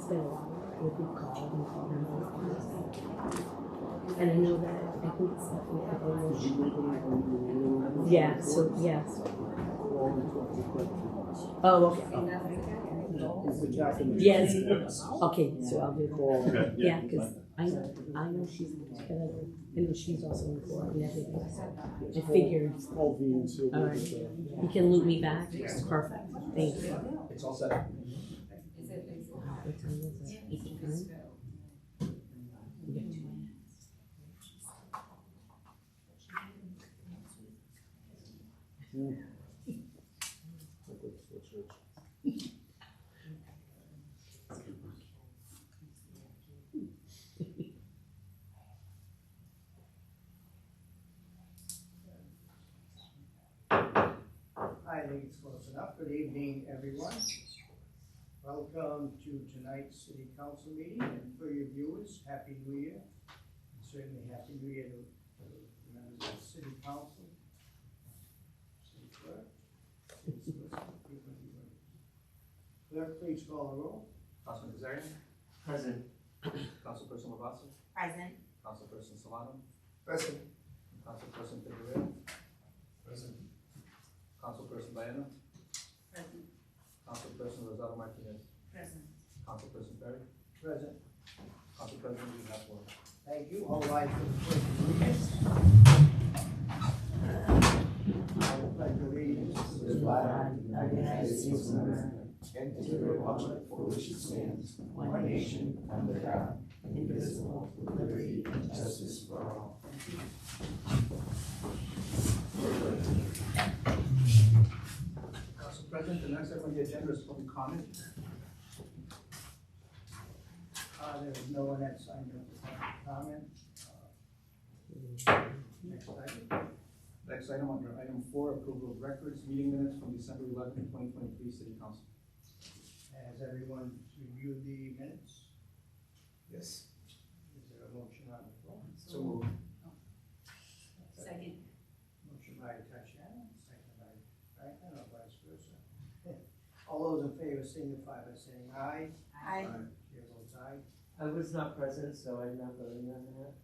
it's been a while. Like we've called and called and called. And I know that I think it's yeah. So yes. Oh, okay. Yes. Okay. So I'll do that. Okay. Yeah, because I know she's gonna. I know she's also in court and everything. So I figured. All right. You can loop me back. Perfect. Thank you. It's all set. What time is it? 8:09? You got 2 minutes. I think it's close enough. Good evening, everyone. Welcome to tonight's City Council meeting, and for your viewers, Happy New Year. And certainly Happy New Year to the members of the City Council, City Clerk, City Solicitor, people in the room. Clerk, please call the roll. Councilman Kazarian? Present. Councilperson Lavasa? Present. Councilperson Solano? Present. Councilperson Figueroa? Present. Councilperson Baena? Present. Councilperson Rosado Martinez? Present. Councilperson Perry? Present. Council President, you have one. Thank you. All rise for the pledge of allegiance. I pledge allegiance to the flag of the United States of America and to the republic for which it stands, one nation, under God, indivisible, with liberty and justice for all. Council President, the next item on the agenda is public comment. There is no one that signed up for public comment. Next item. Next item under item 4, approval of records, meeting minutes from December 11, 2023, City Council. Has everyone reviewed the minutes? Yes. Is there a motion on the floor? So moved. Second. Motion by Tatiana, second by Franklin, or vice versa. All those in favor signify by saying aye. Aye. Chair votes aye. I was not present, so I'm not voting on that.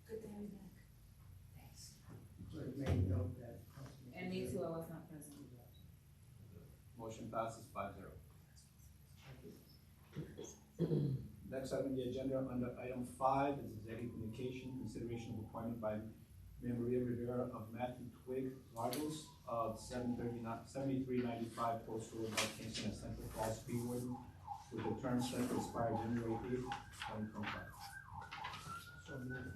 Good to have you back. Thanks. Clerk may note that. Councilman And me too, I was not present. Motion passes 5-0. Next item on the agenda under item 5 is executive communication, consideration of appointment by Mayor Maria Rivera of Matthew Twig Largos of 7395 Post Road, North Kingston, as Central Falls Tree Warden, with the term set to expire January 8th, 2025. So moved.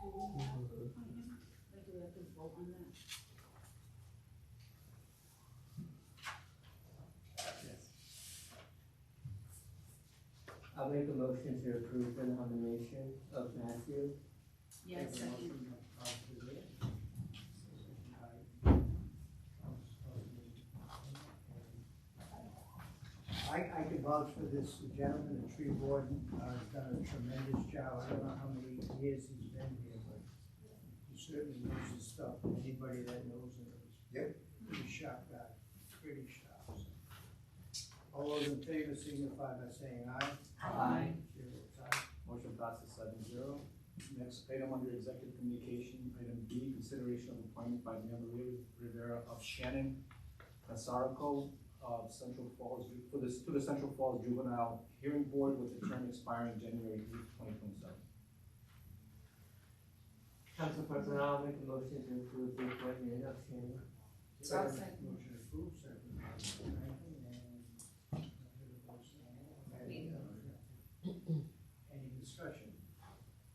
Do we have to vote on that? I'll make a motion to approve the nomination of Matthew. Yes, second. Motion by Councilman Lear. Second by Councilman. I can vouch for this gentleman, the tree warden, has done a tremendous job. I don't know how many years he's been here, but he certainly knows his stuff. Anybody that knows him is pretty sharp guy, pretty sharp. All those in favor signify by saying aye. Aye. Chair votes aye. Motion passes 7-0. Next item under executive communication, item B, consideration of appointment by Mayor Maria Rivera of Shannon Nasarco of Central Falls, to the Central Falls Juvenile Hearing Board, with the term expiring January 8th, 2027. Council President, I'll make a motion to approve the appointment of Shannon. Second. Motion approved, second by Franklin, and any discussion?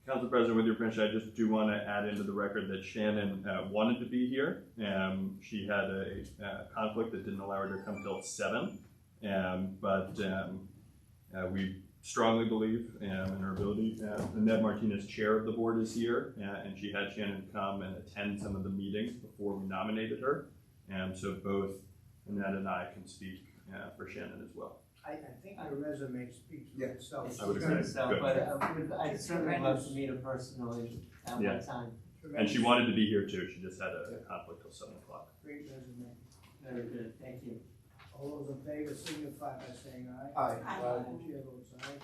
Council President, with your permission, I just do want to add into the record that Shannon wanted to be here. She had a conflict that didn't allow her to come till 7, but we strongly believe in her ability. Annette Martinez, chair of the board, is here, and she had Shannon come and attend some of the meetings before we nominated her. So both Annette and I can speak for Shannon as well. I think your resume speaks for itself. I would agree. So, Good. but I'd certainly love to meet her personally at Yeah. one time. And she wanted to be here too. She just had a conflict till 7 o'clock. Great resume. Very good, thank you. All those in favor signify by saying aye. Aye. Chair votes aye.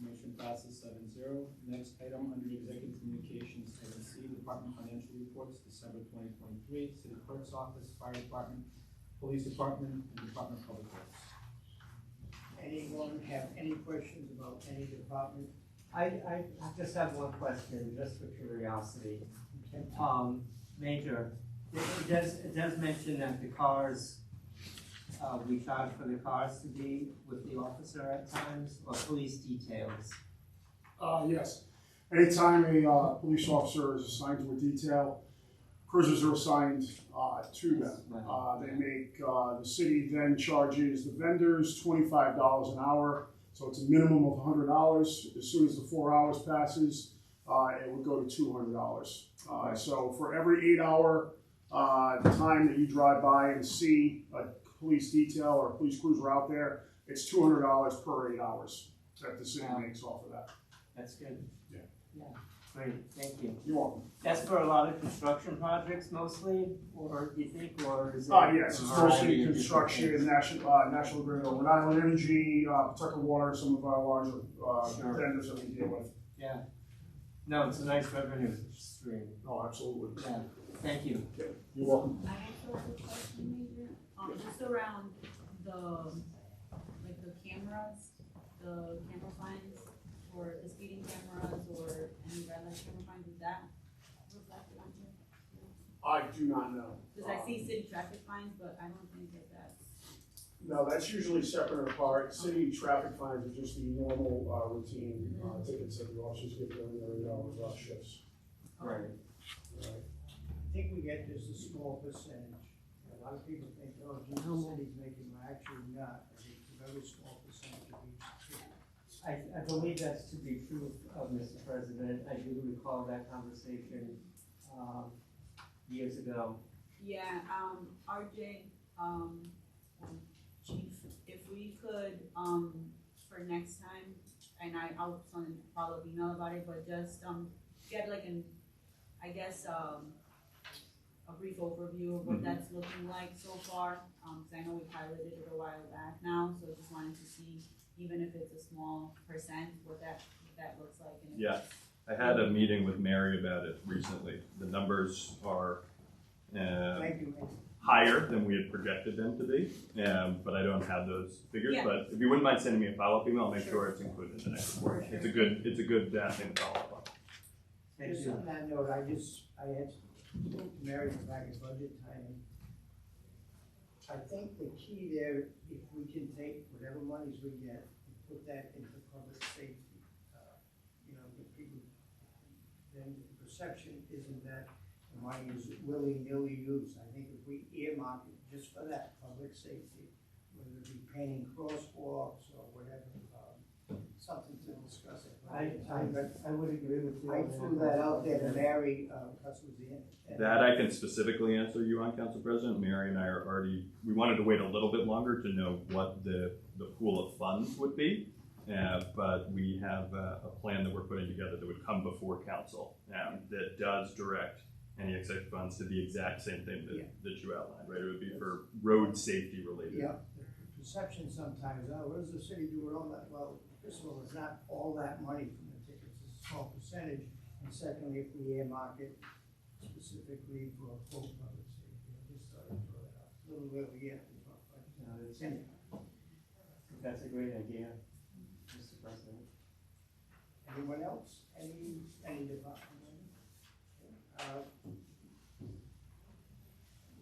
Motion passes 7-0. Next item under executive communications, item C, Department Financial Reports, December 2023, City Clerk's Office, Fire Department, Police Department, and Department of Public Works. Anyone have any questions about any department? I just have one question, just for curiosity. Major, it does mention that the cars, we charge for the cars to be with the officer at times, or police details. Yes. Anytime a police officer is assigned to a detail, cruisers are assigned to them. They make, the city then charges the vendors $25 an hour, so it's a minimum of $100. As soon as the 4 hours passes, it would go to $200. So for every 8 hour time that you drive by and see a police detail or a police cruiser out there, it's $200 per 8 hours that the city makes off of that. That's good. Yeah. Yeah, great, thank you. You're welcome. That's for a lot of construction projects mostly, or do you think, or is it? Yes, it's a variety mostly of construction, different National Grid, Rhode Island Energy, Pawtucket Water, some of our larger Sure. vendors that we deal with. things? Yeah. No, it's a nice revenue stream. Oh, absolutely. Yeah, thank you. You're welcome. I also have a question, Major, just around the, like the cameras, the camera fines, or the speeding cameras, or any red light camera fines, is that reflected on here? I do not know. Because I see city traffic fines, but I don't think that that's. No, that's usually separate and apart. City traffic fines are just the normal routine tickets that the officers get during their shifts. Right. Right. I think we get just a small percentage. A lot of people think, oh, gee, the city's making, well, actually not. I think it's a very small percentage of each city. I believe that's to be true of Mr. President. I do recall that conversation, years ago. Yeah, RJ, Chief, if we could, for next time, and I'll send a follow-up email about it, but just, get like I guess, a brief overview of what that's looking like so far, cause I know we piloted it a while back now, so just wanted to see, even if it's a small percent, what that looks like. And if Yeah. it's- I had a meeting with Mary about it recently. The numbers are Thank you, Mayor. higher than we had projected them to be, but I don't have those figures. Yeah. But if you wouldn't mind sending me a follow-up email, I'll make sure it's included in the next report. It's a good thing to follow up on. Thank Just you. on that note, I had spoke to Mary back at budget time. And I think the key there, if we can take whatever monies we get and put that into public safety, the people, then the perception isn't that the money is willy-nilly used. I think if we earmark it just for that, public safety, whether it be painting crosswalks or whatever, something to discuss it. I would agree with you. I on threw that out there to Mary, because it was the end. That I can specifically answer you on, Council President. Mary and I are already, we wanted to wait a little bit longer to know what the pool of funds would be. But we have a plan that we're putting together that would come before council that does direct any excess funds to the exact same thing that you outlined, right? It would be for road safety related. Yeah, the perception sometimes, oh, what does the city do with all that? Well, first of all, it's not all that money from the tickets, it's a small percentage. And secondly, if we earmark it specifically for a full public safety, I just thought I'd throw that out. A little early yet to talk about it. No, that's- Anyhow, That's a great idea, Mr. President. anyone else? Any department?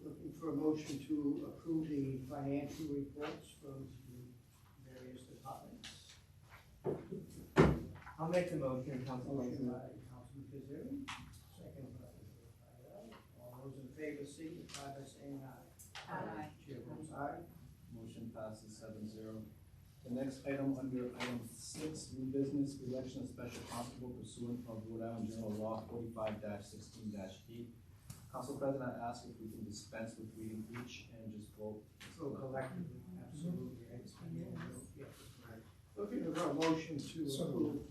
Looking for a motion to approve the financial reports from the various departments. I'll make the motion, Council Motion President. by Councilman Kazari, second by Rafael. All those in favor signify by saying aye. Aye. Chair votes aye. Motion passes 7-0. The next item under item 6, new business, election of special constable pursuant of Rhode Island General Law 45-16-8. Council President, I ask if we can dispense with reading each and just vote. So collectively, absolutely. Looking for a motion to approve,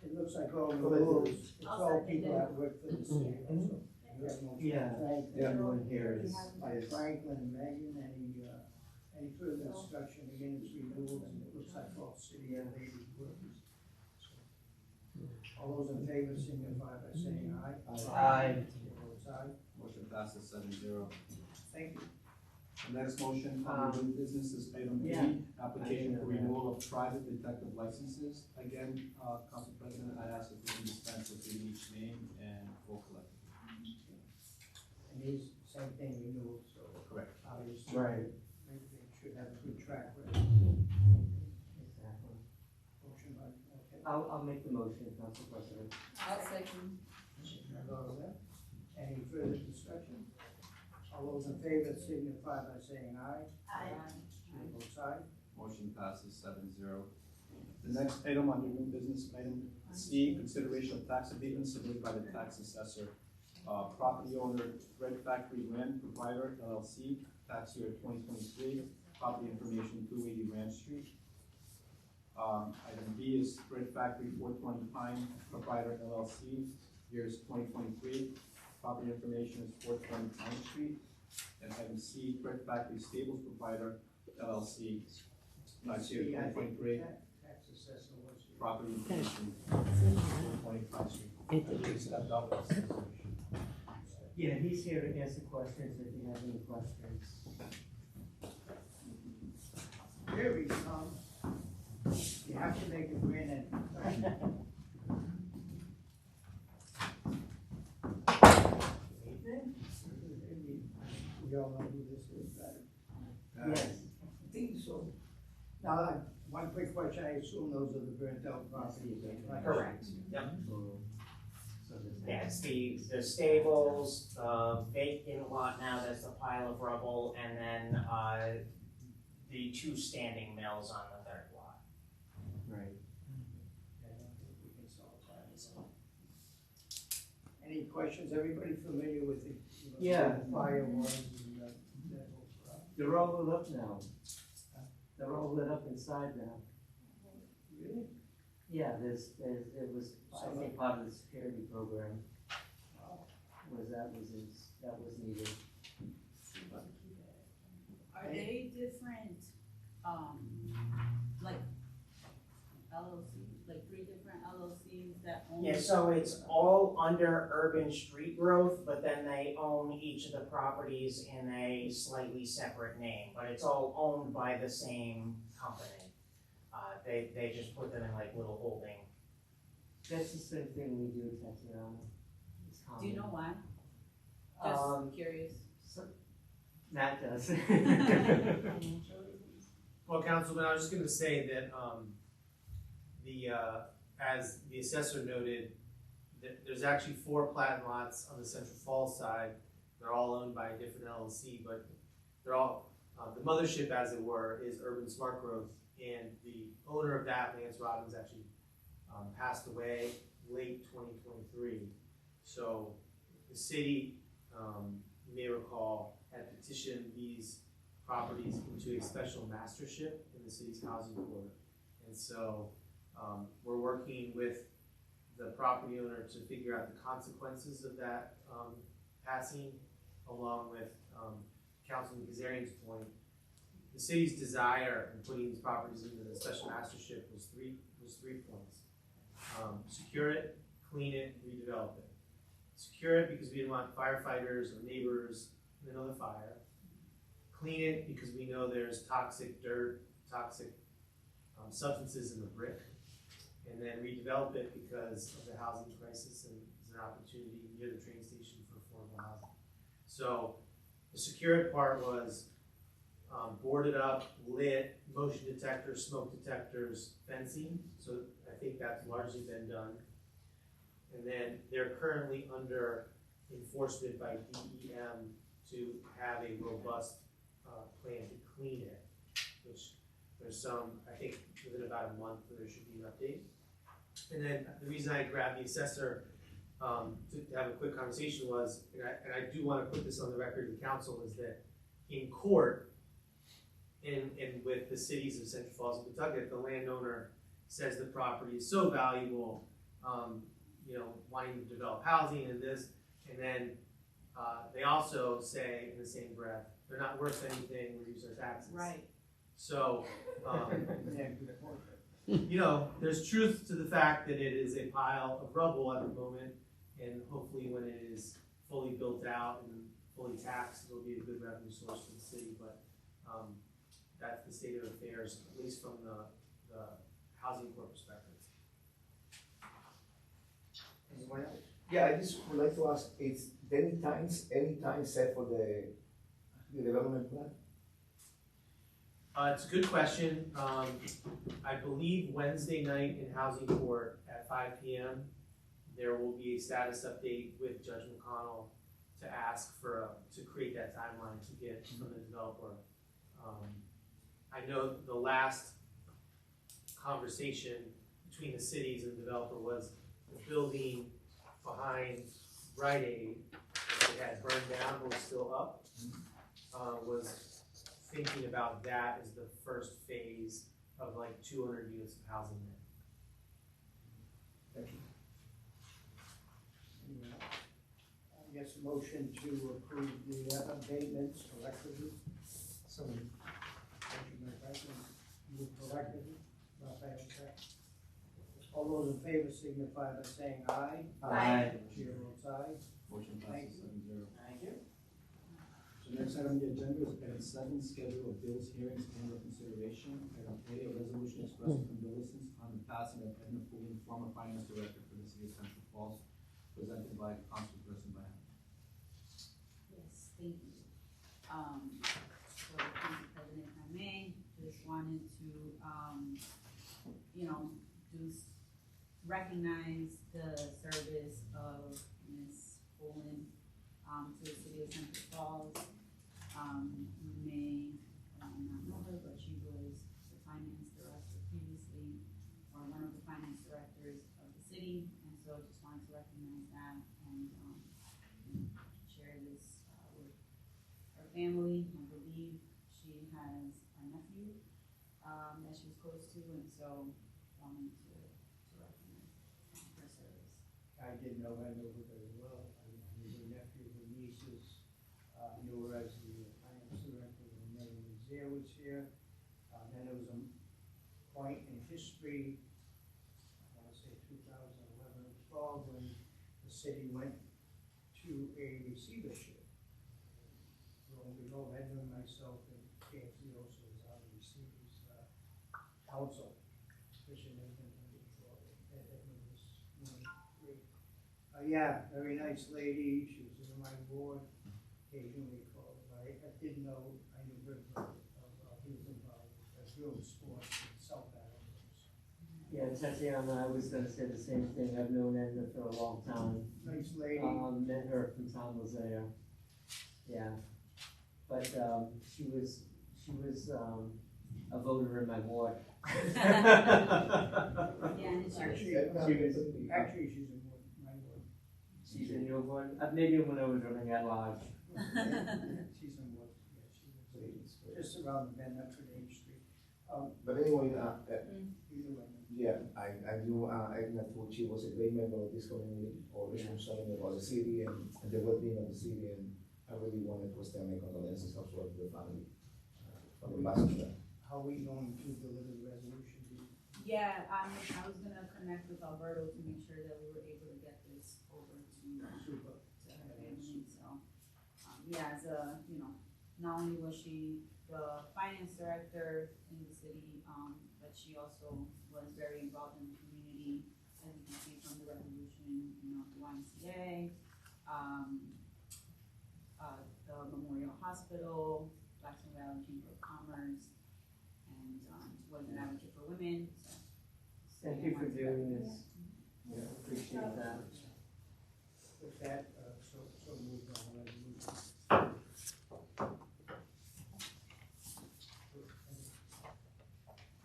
it looks like all the rules, it's I'll all second people it. that work for the city. Also. We have motion. Yeah. Frank, Everyone here is. by Franklin and Megan, Any further discussion? Again, it's renewals and it looks like all city and lady workers. All those in favor signify by saying aye. Aye. Chair votes aye. Motion passes 7-0. Thank you. The next motion under new business is item B, yeah. application for renewal of private detective licenses. Again, Council President, I ask if we can dispense with each name and full collective. And these, same thing, renewal, so Correct. obviously. Right. Maybe they should have a good track record. Exactly. Motion by, okay. I'll make the motion, Council President. I'll second. Any further discussion? All those in favor signify by saying aye. Chair votes aye. Motion passes 7-0. The next item under new business, item C, consideration of tax abatement submitted by the tax assessor. Property owner, Bread Factory Land Provider LLC, tax year 2023, property information 280 Ranch Street. Item B is Bread Factory 420 Pine Provider LLC, years 2023, property information is 420 Pine Street. And item C, Bread Factory Stables Provider LLC, tax year 2023, Tax assessor was here. property information 420 Pine Street. He stepped up. Yeah, he's here to answer questions if you have any questions. Here he comes. You have to make a grin and. We all know who this is, better. Yes. I think so. Now, one quick question, I assume those are the burnt out properties, right? Correct. Yep. So there's that. Yeah, it's the stables, vacant lot now, that's a pile of rubble, and then, the two standing mills on the third lot. Right. I don't think we can solve that. Any questions? Everybody familiar with the, you know, Yeah. the fire was and that whole problem? They're all lit up now. They're all lit up inside now. Really? Yeah, it was, I think, part of the security program that was needed. Are they different, like LLC, like 3 different LLCs that own? Yeah, so it's all under urban street growth, but then they own each of the properties in a slightly separate name, but it's all owned by the same company. They just put them in like little holding. That's the same thing we do, Tatiana. It's common. Do you know why? Um, Just curious. Matt does. Well, Councilman, I was just gonna say that, as the assessor noted, that there's actually 4 plat lots on the Central Falls side. They're all owned by a different LLC, but they're all, the mothership, as it were, is Urban Smart Growth. And the owner of that, Lance Robbins, actually passed away late 2023. So the city, you may recall, had petitioned these properties into a special mastership in the city's housing board. And so we're working with the property owner to figure out the consequences of that passing, along with Councilman Kazarian's point. The city's desire in putting these properties into the special mastership was three points. Secure it, clean it, redevelop it. Secure it because we didn't want firefighters or neighbors in another fire. Clean it because we know there's toxic dirt, toxic substances in the brick. And then redevelop it because of the housing crisis and there's an opportunity near the train station for affordable housing. So the secure it part was boarded up, lit, motion detectors, smoke detectors, fencing. So I think that's largely been done. And then they're currently under enforcement by DEM to have a robust plan to clean it, which there's some, I think within about a month there should be an update. And then the reason I grabbed the assessor to have a quick conversation was, and I do want to put this on the record of the council, is that in court, and with the cities of Central Falls and Pawtucket, the landowner says the property is so valuable, wanting to develop housing and this, and then they also say in the same breath, they're not worth anything, reduce our taxes. Right. So, Yeah, good point. you know, there's truth to the fact that it is a pile of rubble at the moment, and hopefully when it is fully built out and fully taxed, it'll be a good revenue source for the city, but, that's the state of affairs, at least from the housing corp perspective. Anyone else? Yeah, I just would like to ask, is any time set for the development plan? It's a good question. I believe Wednesday night in Housing Court at 5 p.m., there will be a status update with Judge McConnell to ask for, to create that timeline to get from the developer. I know the last conversation between the cities and the developer was the building behind Rite Aid that had burned down but was still up, was thinking about that as the first phase of like 200 units of housing there. Thank you. Anyone else? I guess a motion to approve the abatements collectively. Motion by Franklin, move collectively, Raphael second. All those in favor signify by saying aye. Aye. Chair votes aye. Motion passes 7-0. Thank you. So next item on the agenda is item 7, schedule of bills, hearings, and consideration. Item A, a resolution expressing condolences on the passing of Edna Pullen, former finance director for the city of Central Falls, presented by Councilperson Byhan. Yes, thank you. So, Council President, if I may, just wanted to, recognize the service of Ms. Pullen, to the city of Central Falls. You may not know her, but she was the finance director previously, or one of the finance directors of the city, and so just wanted to recognize that and share this with her family. I believe she has a nephew that she's close to, and so wanted to recognize her service. I didn't know her, knew her very well. I knew her nephew, her nieces, knew her as the finance director when Mary Lazier was here. Then there was a point in history, I want to say 2011 or 12, when the city went to a receivership. Lo and behold, Edna and myself and KFC also was on the receivers council, which had never been done before. Edna was great. Yeah, very nice lady. She was in my ward. Occasionally called. I didn't know. I knew her he was involved with real sports and South Adams. Yeah, Tatiana, I was gonna say the same thing. I've known Edna for a long time. Nice lady. Met her from Tom Lazare. Yeah, but she was a voter in my ward. Yeah, and she Actually, she's in my ward. She's in your ward? Maybe when I was running at large. She's in what? Yeah, she was just around the bend, Medford H Street. But anyway, Either way. yeah, I knew Edna Tucci was a great member of this community, always concerned about the city and the well-being of the city, and I really wanted to extend my condolences as well to the family from the ambassador. How are we going to deliver the resolution? Yeah, I was gonna connect with Alberto to make sure that we were able to get this over to Super. her family, so. Yeah, as a, not only was she the finance director in the city, but she also was very involved in the community, as you can see from the resolution, the YMCA, the Memorial Hospital, Blackstone Valley Chamber of Commerce, and was an advocate for women, so. Thank you for doing this. Yeah, appreciate that. With that, so moved on the resolution.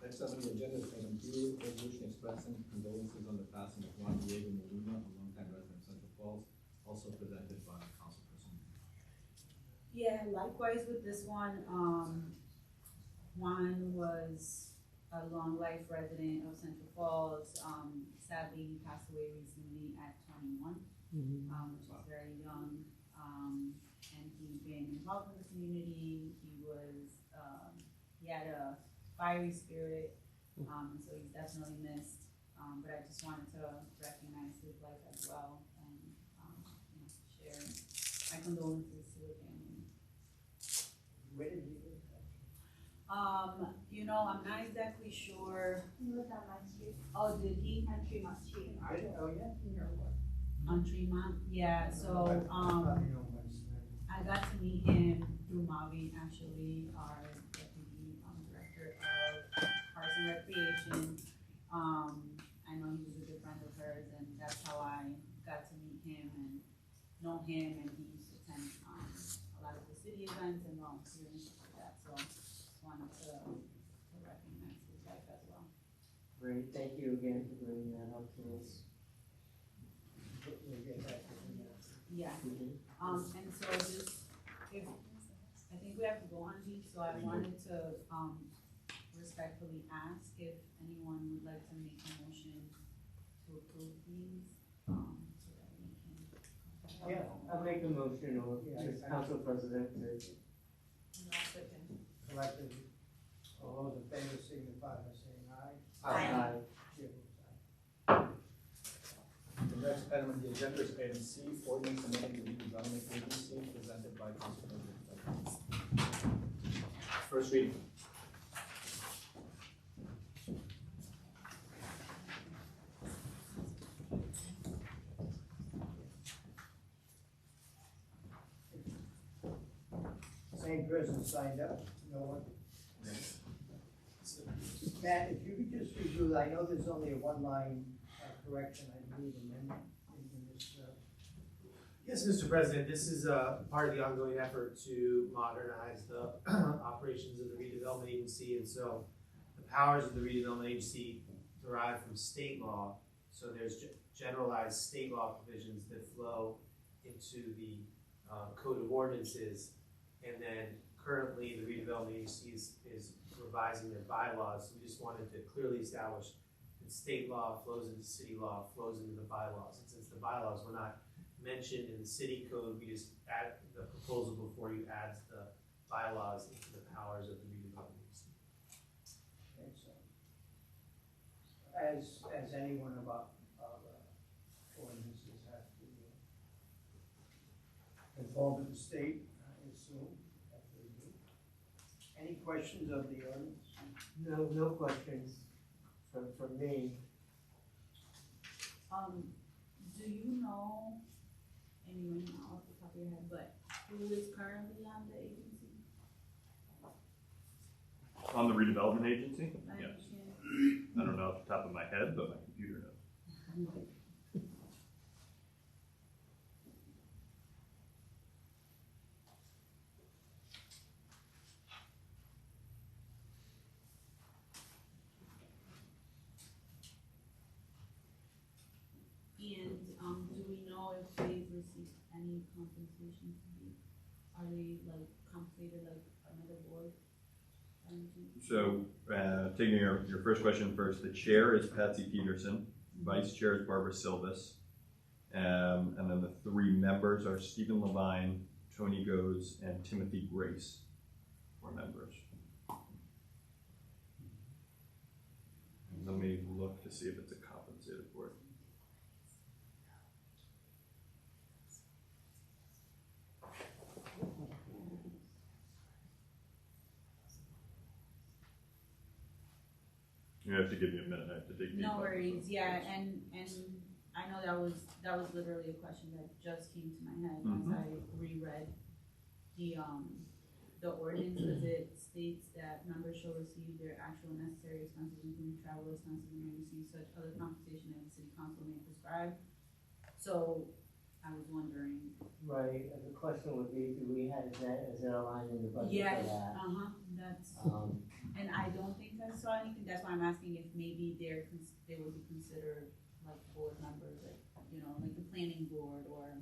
Next item on the agenda is item B, resolution expressing condolences on the passing of Juan Diego Molina, a longtime resident of Central Falls, also presented by Councilperson. Yeah, likewise with this one, Juan was a long life resident of Central Falls. Sadly, he passed away recently at 21, which is very young. And he'd been involved in the community. He had a fiery spirit, and so he's definitely missed. But I just wanted to recognize his life as well and share my condolences to the family. Where did he live? I'm not exactly sure. He lived on my street, Oh, did he? on Tremont Street in Arden. Oh, yeah? On Tremont? Yeah, so, Probably know what's there. I got to meet him through Mavi, actually, our deputy director of Parks and Recreation. I know he was a good friend of hers, and that's how I got to meet him and know him, and he used to attend a lot of the city events and volunteer and stuff like that, so just wanted to recognize his life as well. Great, thank you again for bringing that up to us. We'll get back to him. Yeah, and so just, I think we have to go on these, so I wanted to, respectfully ask if anyone would like to make a motion to approve these, so that we can. Yeah. I'll make a motion, or as council president, to Collectively, all those in favor signify by saying aye. Aye. Chair votes aye. The next item on the agenda is item C, ordinance amending the redevelopment agency presented by Council President. First reading. Same person signed up, no one? Matt, if you could just review, I know there's only a one-line correction, I believe, amendment in this. Yes, Mr. President, this is part of the ongoing effort to modernize the operations of the redevelopment agency, and so the powers of the redevelopment agency derive from state law. So there's generalized state law provisions that flow into the code of ordinances, and then currently the redevelopment agency is revising their bylaws. So we just wanted to clearly establish that state law flows into city law, flows into the bylaws, and since the bylaws were not mentioned in the city code, we just add, the proposal before you adds the bylaws into the powers of the redevelopment agency. Okay, so, as anyone about ordinances have to conform to the state, I assume, that they do. Any questions of the ordinance? No questions from me. Do you know, and you may not off the top of your head, but who is currently on the agency? On the redevelopment agency? By any Yes. chance? I don't know off the top of my head, but my computer knows. And, do we know if they've received any compensation to be, are they like compensated like another board? by any chance? So, taking your first question first, the chair is Patsy Peterson, vice chair is Barbara Silvis, and then the three members are Stephen Levine, Tony Goes, and Timothy Grace, four members. And let me look to see if it's a compensated board. You have to give me a minute, I have to dig deep. No worries, yeah, and I know that was literally a question that just came to my head as I reread the ordinance, because it states that members shall receive their actual necessary expenses, including travel expenses, and may receive such other compensation as the city council may prescribe. So, I was wondering. Right, and the question would be, do we have, is that aligned in the budget Yeah, for that? that's, and I don't think I saw anything, that's why I'm asking if maybe they would be considered like board members, like, like the planning board or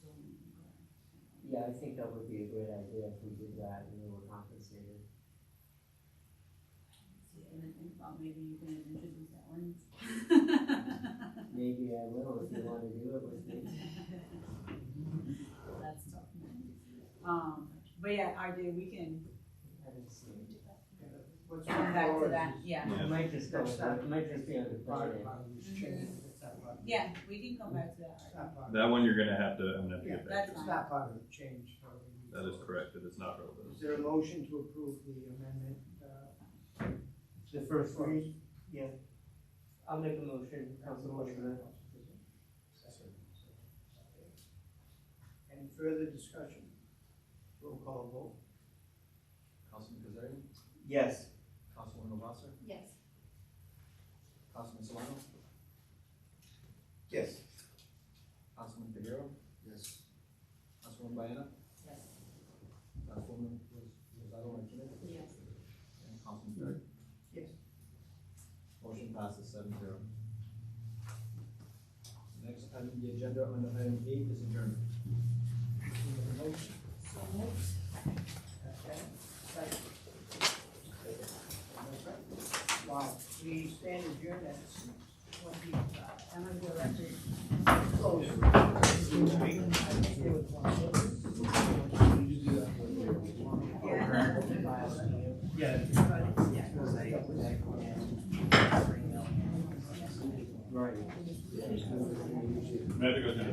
zoning or. Yeah, I think that would be a great idea if we did that and we were compensated. And then think about maybe you can introduce that ordinance. Maybe I will if you want to do it with me. That's tough, man. But yeah, RJ, we can I didn't see it. What's come back to before that, us is- yeah. It might just go, That's not- it might just be on the Part budget. of this change, it's not part of- Yeah, we can come back to that. It's not part of- That one you're gonna have to, I'm gonna have to Yeah, get back That's to. It's not part of the change. so we- That is correct, it is not relevant. Is there a motion to approve the amendment, The first one, read? yeah. I'll make a motion, Council President. Any further discussion? Roll call vote. Councilman Kazari, Yes. Councilwoman Ovasar, Yes. Councilman Solano, Yes. Councilman Figueroa, Yes. Councilwoman Baena, Yes. Councilwoman Rosado Martinez, Yes. and Councilman Stark. Yes. Motion passes 7-0. Next item on the agenda under item 8 is adjournment. Motion. Okay. Second. Wow, we stand adjourned at 6:25. I'm gonna go back to. Close. Yeah. Right. I have to go through the